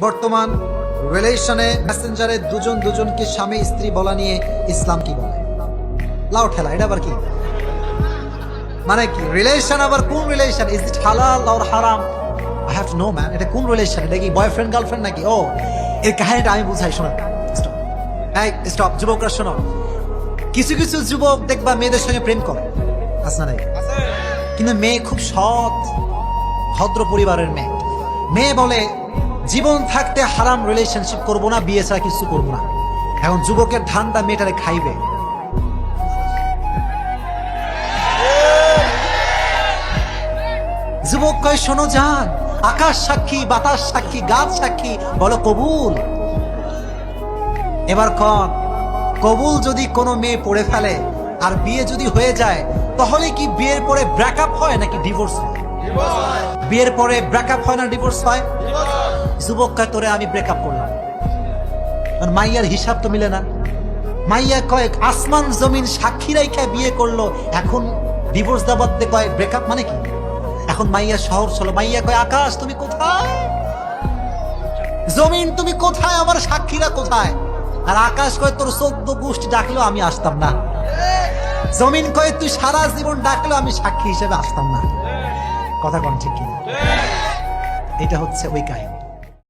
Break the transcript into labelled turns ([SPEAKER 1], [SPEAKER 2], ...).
[SPEAKER 1] বর্তমান রিলেশনে মেসেঞ্জারে দুজন দুজনকে স্বামী স্ত্রী বলা নিয়ে ইসলাম কি বলে? লাউ ঠেলা, এটা আবার কি মানে? কি রিলেশন আবার কোন রিলেশন? ইজ ইট হালাল অর হারাম? I have to know man. এটা কোন রিলেশন? এটা কি বয়ফ্রেন্ড গার্লফ্রেন্ড নাকি? ও, এর কাহিনীটা আমি বুঝাই, শোনো। স্টপ যুবকরা শোনো। কিছু কিছু যুবক দেখবা মেয়েদের সঙ্গে প্রেম করে, আছে না নাই? কিন্তু মেয়ে খুব সৎ ভদ্র পরিবারের মেয়ে। মেয়ে বলে জীবন থাকতে হারাম রিলেশনশিপ করব না, বিয়ে ছাড়া কিছু করবো না। এখন যুবকের ধান্দা মেয়েটারে খাইবে। যুবক কয় শোনো যান, আকাশ সাক্ষী, বাতাস সাক্ষী, গাছ সাক্ষী, বলো কবুল। এবার কন, কবুল যদি কোনো মেয়ে পড়ে ফেলে আর বিয়ে যদি হয়ে যায়, তাহলে কি বিয়ের পরে ব্রেকআপ হয় নাকি ডিভোর্স হয়? বিয়ের পরে ব্রেকআপ হয় না ডিভোর্স হয়? যুবক কয় তোরে আমি ব্রেকআপ করলাম। মাইয়ার হিসাব তো মিলে না। মাইয়া কয় আসমান জমিন সাক্ষী রাইখা বিয়ে করলো, এখন ডিভোর্স দাবাতে কয় ব্রেকআপ মানে কি? এখন মাইয়া শহর চলো, মাইয়া কয় আকাশ তুমি কোথায়, জমিন তুমি কোথায়, আমার সাক্ষীরা কোথায়? আর আকাশ কয় তোর 14 গোষ্ঠী ডাকলেও আমি আসতাম না। জমিন কয় তুই সারা জীবন ডাকলেও আমি সাক্ষী হিসেবে আসতাম না। কথা কোন ঠিক কিনা? এটা হচ্ছে ওই কাহিনী।